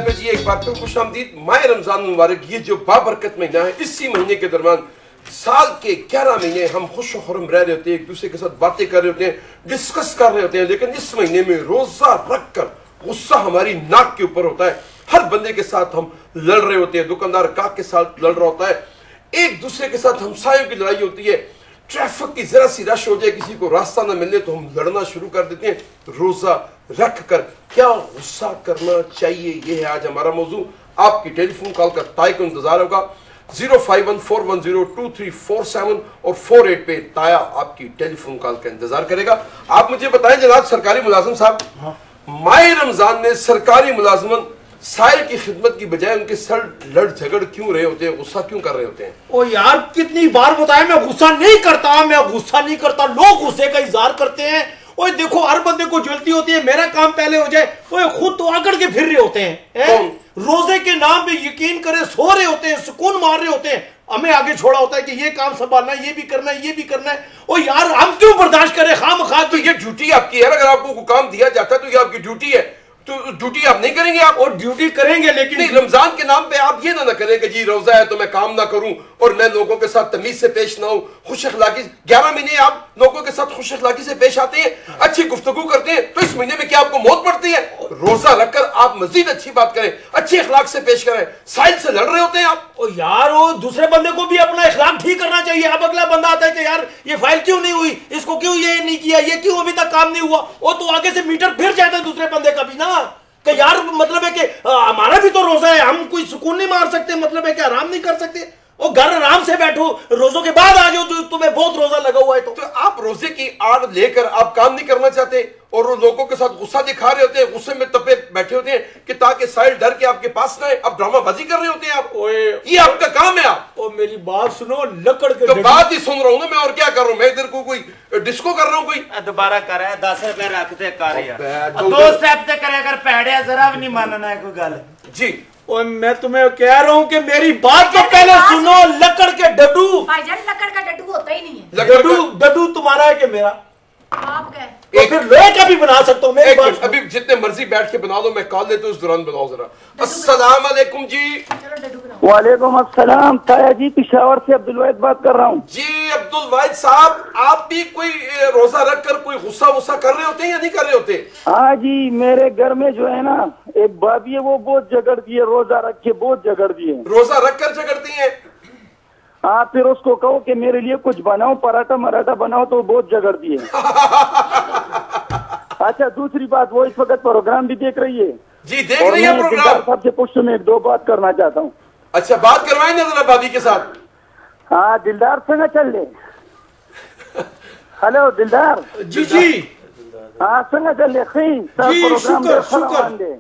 पे जी एक बार फिर खुश आमदीद। माह रमजान मुबारक, ये जो बाबरकत महीना है, इसी महीने के दरमियान साल के 11 महीने हम खुश खुरम रह रहे होते हैं, एक दूसरे के साथ बातें कर रहे होते हैं, डिस्कस कर रहे होते हैं। लेकिन इस महीने में रोजा रख कर गुस्सा हमारी नाक के ऊपर होता है। हर बंदे के साथ हम लड़ रहे होते हैं, दुकानदार गाहक के साथ लड़ रहा होता है, एक दूसरे के साथ हमसायों की लड़ाई होती है। ट्रैफिक की जरा सी रश हो जाए, किसी को रास्ता ना मिले तो हम लड़ना शुरू कर देते हैं। रोजा रख कर क्या गुस्सा करना चाहिए, ये है आज हमारा मौजू। आपकी टेलीफोन कॉल का ताई को इंतजार होगा। 05141023347 और 48 पे ताया आपकी टेलीफोन कॉल का इंतजार करेगा। आप मुझे बताएं जनाब सरकारी मुलाजिम साहब, माह रमजान में सरकारी मुलाजमन साहिल की खिदमत की बजाय उनके सर लड़ झगड़ क्यों रहे होते हैं, गुस्सा क्यों कर रहे होते हैं? ओ यार कितनी बार बताया, मैं गुस्सा नहीं करता, लोग गुस्से का इजहार करते हैं। ओए देखो हर बंदे को जल्दी होती है, मेरा काम पहले हो जाए। ओए खुद तो आकड़ के फिर रहे होते हैं, रोजे के नाम पे यकीन करे सो रहे होते हैं, सुकून मार रहे होते हैं। हमें आगे छोड़ा होता है कि ये काम संभालना है, ये भी करना है, ये भी करना है। ओ यार हम क्यों बर्दाश्त करें खामखा? तो ये ड्यूटी आपकी है, अगर आपको काम दिया जाता है तो ये आपकी ड्यूटी है, तो ड्यूटी आप नहीं करेंगे? आप और ड्यूटी करेंगे, लेकिन नहीं, रमजान के नाम पे आप ये ना करें कि जी रोजा है तो मैं काम ना करूं और मैं लोगों के साथ तमीज से पेश ना हूं, खुश अखलाकी। 11 महीने आप लोगों के साथ खुश अखलाकी से पेश आते हैं, अच्छी गुफ्तगू करते हैं, तो इस महीने में क्या आपको मौत पड़ती है? रोजा रखकर आप मजीद अच्छी बात करें, अच्छी अखलाक से पेश करें। साहिल से लड़ रहे होते हैं आप। ओ यार वो दूसरे बंदे को भी अपना इखलाक ठीक करना चाहिए। अब अगला बंदा आता है कि यार ये फाइल क्यों नहीं हुई, इसको क्यों ये नहीं किया, ये क्यों अभी तक काम नहीं हुआ, वो तो आगे से मीटर फिर जाता है दूसरे बंदे का भी ना, कि यार मतलब है कि हमारा भी तो रोजा है, हम कोई सुकून नहीं मार सकते, मतलब है कि आराम नहीं कर सकते। और घर आराम से बैठो, रोजों के बाद आ जाओ, तो तुम्हें बहुत रोजा लगा हुआ है। तो आप रोजे की आड़ लेकर आप काम नहीं करना चाहते और वो लोगों के साथ गुस्सा दिखा रहे होते हैं, गुस्से में तपे बैठे होते हैं कि ताकि साहिल डर के आपके पास ना आए। आप ड्रामाबाजी कर रहे होते हैं आप। ये आपका काम है। आप मेरी बात सुनो, लकड़ के तो बात ही सुन रहा हूँ ना मैं, और क्या कर रहा हूँ मैं? इधर को कोई डिस्को कर रहा हूँ, कोई दोबारा कर रहा है। 10 रुपए रखते कर यार, 2 स्टेप ते करे, अगर पैड़िया जरा भी नहीं मानना है कोई गल जी। और मैं तुम्हें कह रहा हूँ कि मेरी बात तो पहले सुनो। लकड़ के डड्डू, भाईजान लकड़ का डड्डू होता ही नहीं है। डड्डू तुम्हारा है कि मेरा? आपका है। तो फिर लोहे का भी बना सकता हूँ। मेरी बात अभी जितने मर्जी बैठ के बना लो, मैं कॉल लेता हूँ, उस दौरान बनाओ जरा। अस्सलाम वालेकुम जी। वालेकुम अस्सलाम। ताया जी पिशावर से अब्दुल वाहिद बात कर रहा हूँ। जी अब्दुल वाहिद साहब, आप भी कोई रोजा रख कर कोई गुस्सा वुस्सा कर रहे होते हैं या नहीं कर रहे होते? हाँ जी, मेरे घर में जो है ना एक भाभी है, वो बहुत झगड़ दी है, रोजा रख के बहुत झगड़ दी है। रोजा रख कर झगड़ती है? हाँ, फिर उसको कहो कि मेरे लिए कुछ बनाओ, पराठा मराठा बनाओ, तो बहुत झगड़ दी है। अच्छा दूसरी बात, वो इस वक्त प्रोग्राम भी देख रही है। जी देख रही है प्रोग्राम। सबसे पूछो, मैं 2 बात करना चाहता हूँ। अच्छा बात करवाएं ना जरा भाभी के साथ। हाँ दिलदार संग चल ले। हेलो दिलदार जी जी। हाँ संग चल ले जी, शुक्र।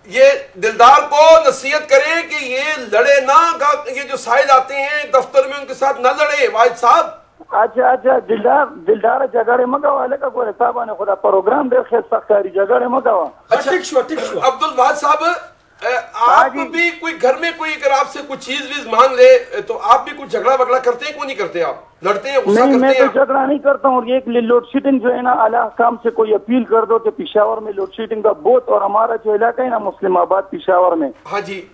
ये दिलदार को नसीहत करें कि ये लड़े ना, ये जो साहिल आते हैं दफ्तर में उनके साथ ना लड़े वाहिद साहब। अच्छा अच्छा दिलदार झगड़े मगा वाले का कोई साहब ने खुदा प्रोग्राम देखे सख्तारी झगड़े मगावा। अच्छा अब्दुल वाहिद साहब, आप भी कोई घर में कोई अगर आपसे कुछ चीज वीज मांग ले तो आप भी कुछ झगड़ा वगड़ा करते हैं? क्यों नहीं करते? आप लड़ते हैं, गुस्सा करते हैं? मैं तो झगड़ा नहीं करता हूँ। एक लोड शेडिंग जो है ना, आला काम से कोई अपील कर दो कि पिशावर में लोड शेडिंग का बहुत, और हमारा जो इलाका है ना मुस्लिमाबाद पिशावर में, हाँ जी,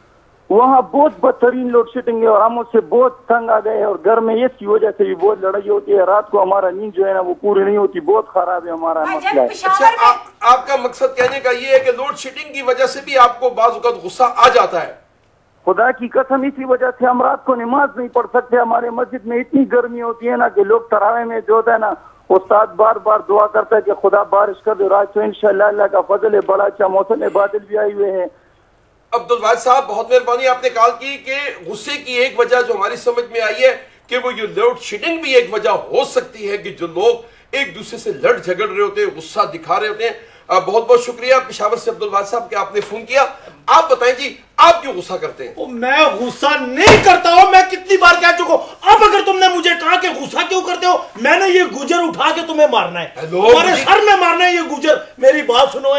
वहाँ बहुत बदतरीन लोड शेडिंग है और हम उससे बहुत तंग आ गए। और घर में इसकी वजह से भी बहुत लड़ाई होती है, रात को हमारा नींद जो है ना वो पूरी नहीं होती, बहुत खराब है हमारा मसला है। अच्छा आपका मकसद कहने का ये है कि लोड शेडिंग की वजह से भी आपको बाज़ औक़ात गुस्सा आ जाता है? खुदा की कसम इसी वजह से हम रात को नमाज नहीं पढ़ सकते। हमारे मस्जिद में इतनी गर्मी होती है ना कि लोग तरावे में जो होता है ना, उस्ताद बार बार दुआ करता है कि खुदा बारिश कर दो। आज तो इंशाअल्लाह अल्लाह का फजल है, बड़ा अच्छा मौसम है, बादल भी आए हुए हैं। अब्दुल वाहिद साहब बहुत मेहरबानी, आपने कॉल की कि गुस्से की एक वजह जो हमारी समझ में आई है कि वो ये लोड शेडिंग भी एक वजह हो सकती है कि जो लोग एक दूसरे से लड़ झगड़ रहे होते हैं, गुस्सा दिखा रहे होते हैं। बहुत बहुत शुक्रिया पेशावर से अब्दुल वाहिद साहब कि आपने फोन किया। आप बताएं जी, आप क्यों गुस्सा करते हैं? मैं गुस्सा नहीं करता हूँ, मैं कितनी बार कह चुका हूँ। अब अगर तुमने मुझे कहा कि गुस्सा क्यों करते हो, मैंने ये गुजर उठा के तुम्हें मारना है, तुम्हारे सर में मारना है ये गुजर। मेरी बात सुनो,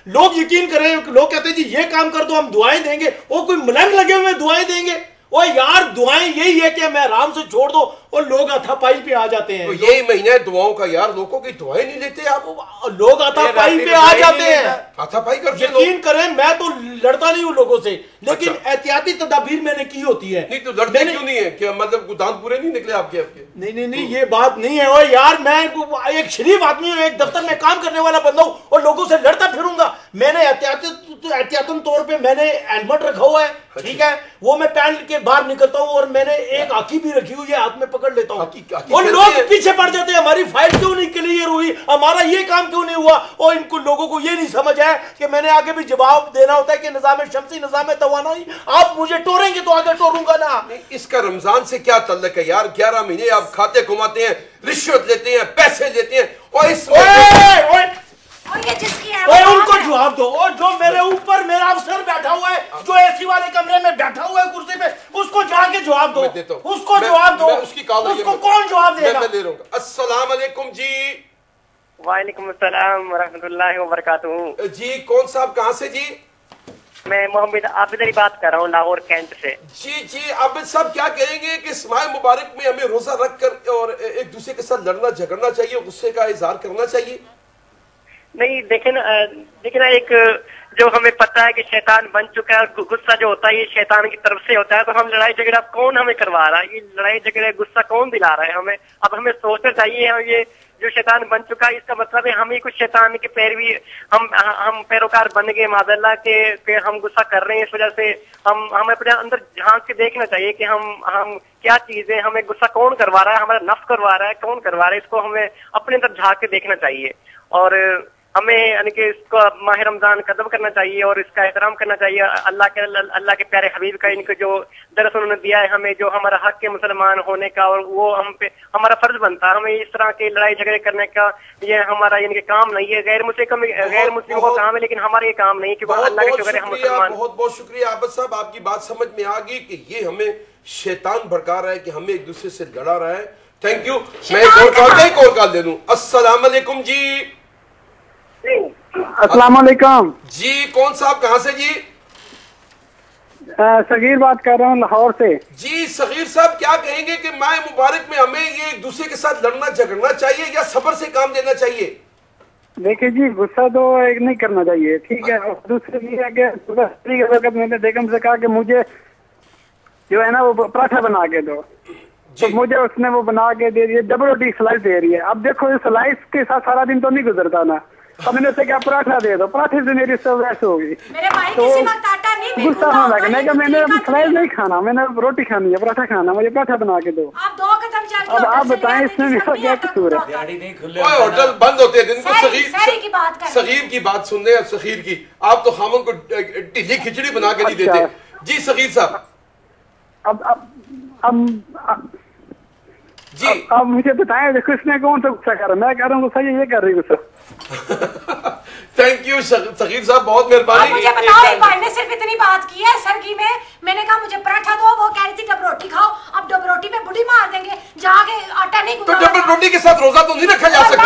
लोग यकीन करें, लोग कहते हैं जी ये काम कर दो हम दुआएं देंगे, वो कोई मलंग लगे हुए दुआएं देंगे? ओ यार दुआएं यही है कि मैं आराम से छोड़ दो और लोग हाथापाई पे आ जाते हैं। तो यही महीना है दुआओं का यार, लोगों की दुआएं नहीं लेते आप? लोग हाथापाई पे आ जाते हैं, हाथापाई करते हैं। यकीन करें मैं तो लड़ता नहीं हूँ लोगों से, लेकिन एहतियाती तदाबीर मैंने की होती है। नहीं तो लड़ते क्यों नहीं है? क्या मतलब दांत पूरे नहीं निकले आपके? नहीं ये बात नहीं है। और यार मैं एक शरीफ आदमी हूँ, एक दफ्तर में काम करने वाला बंदा हूँ और लोगों से लड़ता फिरूंगा? मैंने एहतियातन तौर पे मैंने हेलमेट रखा हुआ है, ठीक है, वो मैं पहन के बाहर निकलता हूँ और मैंने एक आकी भी रखी हुई है, हाथ में पकड़ लेता हूँ। और लोग पीछे पड़ जाते हैं, हमारी फाइल क्यों नहीं क्लियर हुई, हमारा ये काम क्यों नहीं हुआ। और इनको लोगों को ये नहीं समझ है कि मैंने आगे भी जवाब देना होता है कि निजाम शम्सी निजाम तवानाई, आप मुझे टोरेंगे तो आगे टोरूंगा ना। इसका रमजान से क्या ताल्लुक है यार? 11 महीने आप खाते घुमाते हैं, रिश्वत लेते हैं, पैसे लेते हैं और इस और ये जिसकी है ओए उनको जवाब दो। और जो मेरे ऊपर मेरा अफसर बैठा हुआ है, जो एसी वाले कमरे में बैठा हुआ है कुर्सी पे, उसको जाके जवाब दो। उसको जवाब दो। उसकी कॉल उसको कौन जवाब देगा? मैं ले रहा हूँ। अस्सलाम वालेकुम जी। वालेकुम अस्सलाम वरहमतुल्लाहि वबरकातुहू। जी कौन साहब, कहाँ से जी? मैं मोहम्मद आबिद अली बात कर रहा हूँ, लाहौर कैंट से। जी आबिद साहब, क्या कहेंगे कि इस माह मुबारक में हमें रोजा रख कर और एक दूसरे के साथ लड़ना झगड़ना चाहिए, गुस्से का इजहार करना चाहिए? नहीं देखे ना एक जो हमें पता है कि शैतान बन चुका है, गुस्सा जो होता है ये शैतान की तरफ से होता है, तो हम लड़ाई झगड़ा कौन हमें करवा रहा है? ये लड़ाई झगड़े गुस्सा कौन दिला रहा है हमें? अब हमें सोचना चाहिए, ये जो शैतान बन चुका है इसका मतलब है हम ही कुछ शैतान के पैरवी हम पैरोकार बन गए माज़अल्लाह के हम गुस्सा कर रहे हैं। इस वजह से हमें अपने अंदर झांक के देखना चाहिए कि हम क्या चीजें, हमें गुस्सा कौन करवा रहा है, हमारा नफ्स करवा रहा है, कौन करवा रहा है, इसको हमें अपने अंदर झांक के देखना चाहिए। और हमें यानी कि इसको माह रमजान कदम करना चाहिए और इसका एहतराम करना चाहिए। अल्लाह के प्यारे हबीब का इनको जो दरस उन्होंने दिया है हमें, जो हमारा हक है मुसलमान होने का, और वो हम पे हमारा फर्ज बनता है। हमें इस तरह के लड़ाई झगड़े करने का ये हमारा यानी कि काम नहीं है। गैर मुस्लिमों का काम है, लेकिन हमारा ये काम नहीं, क्योंकि अल्लाह के शुक्र है हम मुसलमान। बहुत बहुत शुक्रिया आबिद साहब, आपकी बात समझ में आ गई कि ये हमें शैतान भड़का रहा है कि हमें एक दूसरे से लड़ा रहा है। Thank you. मैं एक और कॉल ले लूं। अस्सलाम वालेकुम जी। अस्सलाम वालेकुम जी, कौन साहब, कहाँ से जी? सगीर बात कर रहा हूँ लाहौर से। जी सगीर साहब, क्या कहेंगे कि माह मुबारक में हमें ये एक दूसरे के साथ लड़ना झगड़ना चाहिए या सब्र से काम लेना चाहिए? देखिए जी, गुस्सा तो एक नहीं करना चाहिए, ठीक है। और दूसरी ये है कि मैंने बेगम से कहा कि मुझे जो है ना वो पराठा बना के दो, तो मुझे उसने वो बना के दे दिया, डबल रोटी स्लाइस दे रही है। अब देखो इस स्लाइस के साथ सारा दिन तो नहीं गुजरता ना, अब मैंने उससे क्या पराठा दे दो, पराठे से मेरी सब वैस होगी। तो गुस्सा होने लगा, मैं मैंने स्लाइस नहीं खाना, मैंने रोटी खानी है, पराठा खाना, मुझे पराठा बना के दो। अब आप बताएं इसमें मेरा क्या कसूर है? होटल बंद होते हैं दिन को। सगीर की बात सुन रहे हैं, सगीर की, आप तो खामन को ढीली खिचड़ी बना के नहीं देते। जी सगीर साहब, जी अब मुझे बताएं, देखो इसने कौन सा गुस्सा कर रहा है? मैं कह रहा हूँ गुस्सा ये कर रही गुस्सा। थैंक यू सगीर साहब, बहुत मेहरबानी। मुझे बताओ, एक भाई ने सिर्फ इतनी बात की है सरगी में, मैंने कहा मुझे पराठा दो, वो कह रही थी डब रोटी खाओ। अब डब रोटी पे बुढ़ी मार देंगे, जाके आटा नहीं तो डबल रोटी के साथ रोजा तो नहीं रखा जा सकता?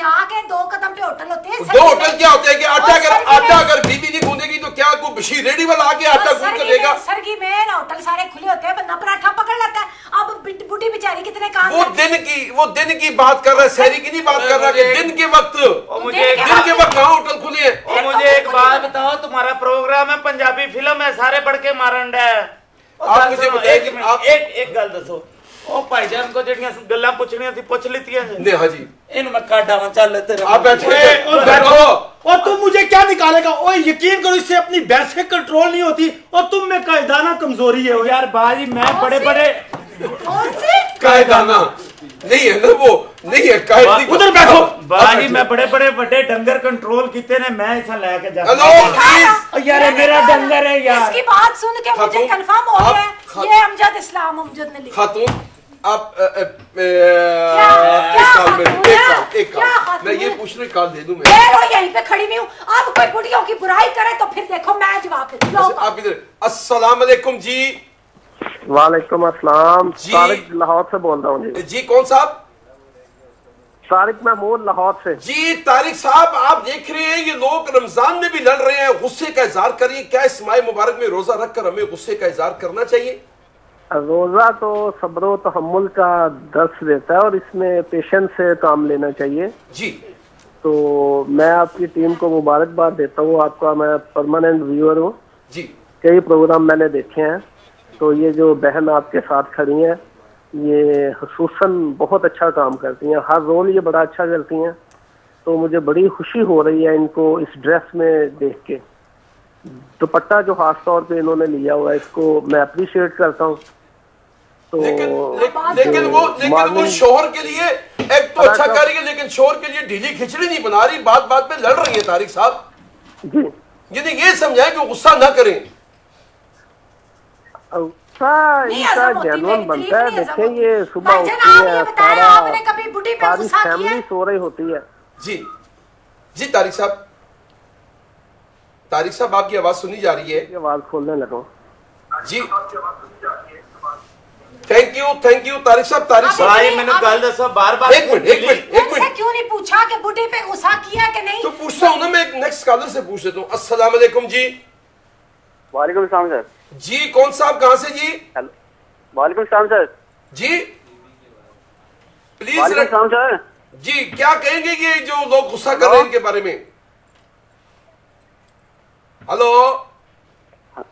जाके 2 कदम पे होटल होते हैं। 2 होटल क्या होते हैं कि आटा अगर बीबी नहीं गूंदेगी तो क्या कोई बशीर रेडी वाला आके आटा गूंद कर देगा? सरगी में होटल सारे खुले होते हैं, बंदा पराठा पकड़ लेता है। अब बुढ़ी बेचारी कितने काम, वो दिन की बात कर रहा है, शहरी की नहीं बात कर रहा है। दिन के वक्त दिन के वक्त कहाँ होटल खुले हैं? मुझे एक बात बताओ, तुम्हारा प्रोग्राम है पंजाबी फिल्म है, सारे बढ़ के मारन है। आप मुझे एक गल दसो, ओ भाईजान को जड़ियां गल्लां पूछनियां सी पूछ लीतियां ने। हां जी, इन मैं काटावा चल तेरे। आप बैठो। और तुम मुझे क्या निकालेगा? ओए यकीन करो, इससे अपनी बहस पे कंट्रोल नहीं होती और तुम में कायदाना कमजोरी है यार। बाजी मैं बड़े कायदाना नहीं है ना, वो नहीं है कायदे। उधर बैठो बाजी, मैं बड़े बड़े डंगर कंट्रोल किते ने, मैं इसा लेके जा। हेलो यार मेरा डंगर है यार। इसकी बात सुन के मुझे कंफर्म हो गया है ये अमजद इस्लाम अमजद ने लिखा। खातून आप एक कॉल मैं ये पूछ रही, कॉल दे दूं मैं? यहीं पे खड़ी नहीं हूँ, आप कोई बुढ़ियों की बुराई करे तो फिर देखो मैं जवाब दूं। आप इधर। अस्सलाम वालेकुम जी। वालेकुम अस्सलाम जी, तारिक लाहौर से बोल रहा हूँ जी। जी कौन साहब? तारिक महमूद लाहौर से। जी तारिक साहब, आप देख रहे हैं ये लोग रमजान में भी लड़ रहे हैं, गुस्से का इजहार करिए। क्या इस माह मुबारक में रोजा रखकर हमें गुस्से का इजहार करना चाहिए? रोजा तो सब्र व तहम्मुल का दर्स देता है और इसमें पेशेंस से काम लेना चाहिए जी। तो मैं आपकी टीम को मुबारकबाद देता हूँ। आपका मैं परमानेंट व्यूअर हूँ जी, कई प्रोग्राम मैंने देखे हैं। तो ये जो बहन आपके साथ खड़ी हैं ये खुसूसन बहुत अच्छा काम करती हैं, हर रोल ये बड़ा अच्छा करती हैं। तो मुझे बड़ी खुशी हो रही है इनको इस ड्रेस में देख के। दुपट्टा जो खास तौर पे इन्होंने लिया हुआ है इसको मैं अप्रिशिएट करता हूँ। तो लेकिन वो शोहर के लिए एक तो अच्छा कर रही है, लेकिन शोहर के लिए ढीली खिचड़ी नहीं बना रही, बात बात पे लड़ रही है तारिक साहब जी। यदि ये समझाएं कि गुस्सा ना करें। इनका जेन्युइन बनता है। देखें ये सुबह उठती है, सारी फैमिली सो रही होती है। जी जी तारिक साहब आपकी आवाज सुनी जा रही है। आवाज खोलने लगा जी। थैंक यू तारिक साहब। भाई मैंने गल दसो बार-बार एक मिनट क्यों नहीं पूछा कि बुढ़ी पे गुस्सा किया कि नहीं? तो पूछता हूं ना, मैं एक नेक्स्ट कॉलर से पूछ लेता हूं। अस्सलाम वालेकुम जी। वालेकुम सलाम सर। जी कौन साहब, कहां से जी? वालेकुम सलाम सर। जी प्लीज वालेकुम सलाम सर। जी क्या कहेंगे ये जो लोग गुस्सा कर रहे हैं इनके बारे में? हेलो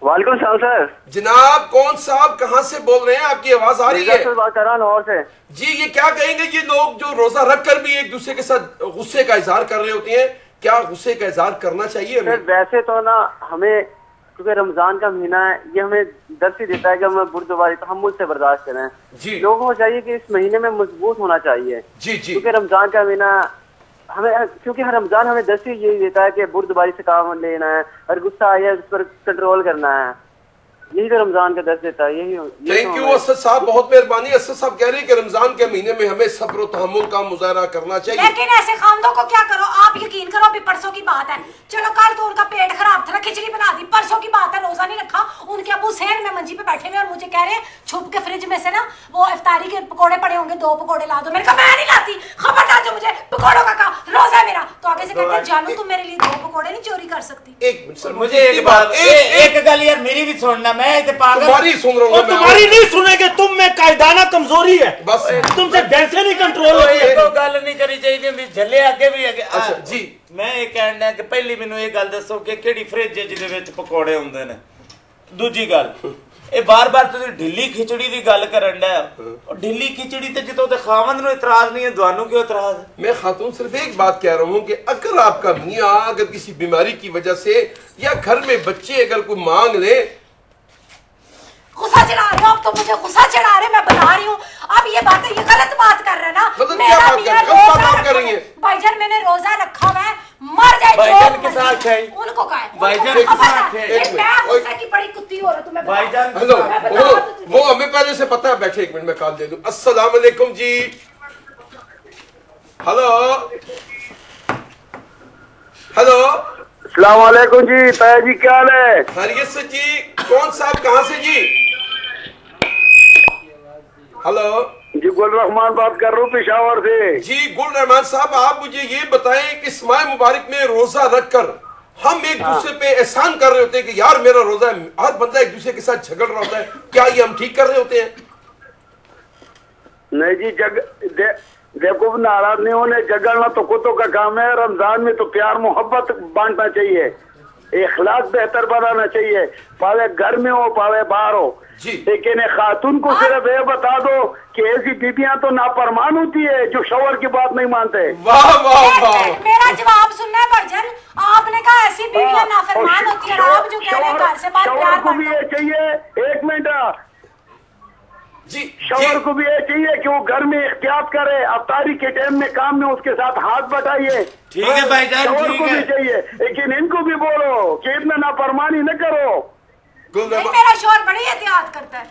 वालेकुम सलाम सर। जनाब कौन साहब, कहां से बोल रहे हैं? आपकी आवाज आ रही है। बात कर रहा हूं लाहौर से। जी ये क्या कहेंगे ये लोग जो रोजा रखकर भी एक दूसरे के साथ गुस्से का इजहार कर रहे होते हैं, क्या गुस्से का इजहार करना चाहिए हमें? वैसे तो ना हमें, क्योंकि रमजान का महीना है, ये हमें दर्श ही देता है कि हम बुर्दबारी तो हम मुझसे बर्दाश्त करें। जी लोगों को चाहिए कि इस महीने में मजबूत होना चाहिए। जी जी, क्योंकि रमजान का महीना हमें, क्योंकि हर रमजान हमें दर्श ही यही देता है कि बुर्दबारी से काम लेना है और गुस्सा आया उस पर कंट्रोल करना है। यही तो रमजान का दर्श देता है। यही थैंक यू असद साहब, बहुत मेहरबानी। असद साहब कह रहे हैं कि रमजान के महीने में हमें सब्र और तहम्मुल का मुजाहरा करना चाहिए। लेकिन ऐसे खामदों को क्या करो, आप यकीन करो अभी परसों की बात है, चलो कल तो उनका पेट खराब था, खिचड़ी बना दी, परसों की बात है रोजा नहीं रखा। उनके अबू सेहन में मंजी पे बैठे हुए और मुझे कह रहे हैं छुप के फ्रिज में से ना वो इफ्तारी के पकौड़े पड़े होंगे, 2 पकौड़े ला दो। मैंने कहा मैं नहीं लाती, खबरदार जो मुझे पकौड़ों का कहा, रोजा है मेरा। तो आगे से कहते हैं जानू तुम मेरे लिए 2 पकौड़े नहीं चोरी कर सकती। एक मिनट सर, मुझे एक बात, एक गल यार मेरी भी सुनना। मैं पागल सुन रहा हूँ, तुम्हारी नहीं सुनेंगे, तुम में कायदाना कमजोरी है, बस तुमसे भैंसे नहीं कंट्रोल होती है। तो गल नहीं करी चाहिए झले आगे भी आगे। अच्छा जी, मैं ये कहना कि पहली मैनू ये गल दसो कि किहड़ी फ्रिज है जिहदे विच पकौड़े हुंदे ने। दूजी गल ਇਹ ਬਾਰ-ਬਾਰ ਤੁਸੀਂ ਢਿੱਲੀ खिचड़ी ਦੀ ਗੱਲ ਕਰਨ ਡਿਆ और ढिल्ली खिचड़ी ਤੇ ਜਦੋਂ ਤੇ ਖਾਵੰਦ ਨੂੰ ਇਤਰਾਜ਼ नहीं है, ਤੁਹਾਨੂੰ क्यों इतराज है? मैं खातून सिर्फ एक बात कह रहा हूँ कि अगर आपका मियाँ अगर किसी बीमारी की वजह से या घर में बच्चे अगर कोई मांग ले, गुस्सा चढ़ा रहे हो आप तो मुझे गुस्सा चढ़ा रहे, मैं बता रही हूँ। अब ये बात है, ये गलत बात कर रहे हैं ना। गलत क्या बात कर रही है? भाईजान मैंने रोजा रखा हुआ है, मर जाए भाईजान के साथ है, उनको कहा है भाईजान के साथ है। मैं गुस्से की बड़ी कुत्ती हो रहा तुम्हें भाईजान हेलो वो हमें पहले से पता है। बैठे एक मिनट में कॉल दे दूं। अस्सलाम वालेकुम जी। हेलो हेलो अस्सलाम वालेकुम जी। ताया जी क्या हाल है? खैरियत से जी। कौन साहब कहां से जी? हेलो जी गुल रहमान बात कर रहा हूँ पेशावर से। जी गुल रहमान साहब, आप मुझे ये बताएं कि इस माह मुबारक में रोजा रखकर हम एक दूसरे पे एहसान कर रहे होते हैं कि यार मेरा रोजा है, हर बंदा एक दूसरे के साथ झगड़ रहा होता है, क्या ये हम ठीक कर रहे होते हैं? नहीं जी, देखो नाराज नहीं होने, झगड़ना तो कुत्तों का काम है। रमजान में तो प्यार मोहब्बत बांटना चाहिए, इखलाक बेहतर बनाना चाहिए, पावे घर में हो पावे बाहर हो जी। लेकिन खातून को सिर्फ ये बता दो कि ऐसी बीबियां तो नाफरमान होती है जो शौहर की बात नहीं मानते। वाह वाह वाह, मेरा जवाब सुनना है भाईजान। आपने कहा ऐसी बीबियां नाफरमान होती है, आप जो कह रहे हैं घर से बात प्यार को भी ये चाहिए, एक मिनट जी, शौहर को भी ये चाहिए कि वो घर में एहतियात करे, अफ्तारी के टाइम में काम में उसके साथ हाथ बटाइए। ठीक है भाईजान, शौहर ठीक को भी है, चाहिए, लेकिन इनको भी बोलो कि इतना नाफरमानी न करो। मेरा शौहर बड़ी एहतियात करता है।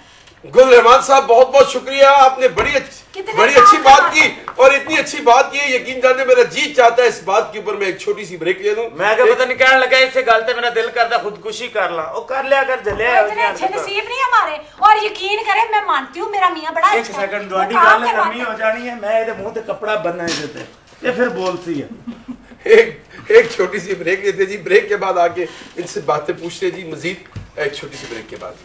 गुल रहमान साहब बहुत बहुत शुक्रिया, आपने बड़ी अच्छी बात की। और इतनी अच्छी बात की है, यकीन जाने मेरा जी चाहता है इस बात के ऊपर मैं एक छोटी सी ब्रेक ले लूं। मैं क्या पता नहीं कहने लगा इससे गलत है, मेरा दिल करता खुदकुशी कर ला, वो कर लिया कर जले इतने अच्छे नसीब नहीं हमारे। और यकीन करें मैं मानती हूँ मेरा मियाँ बड़ा एक सेकंड गाड़ी गल लम्मी हो जानी है, मैं ये मुंह ते कपड़ा बनना है देते ये फिर बोलती है। एक छोटी सी ब्रेक लेते जी, ब्रेक के बाद आके इनसे बातें पूछते जी मजीद, एक छोटी सी ब्रेक के बाद।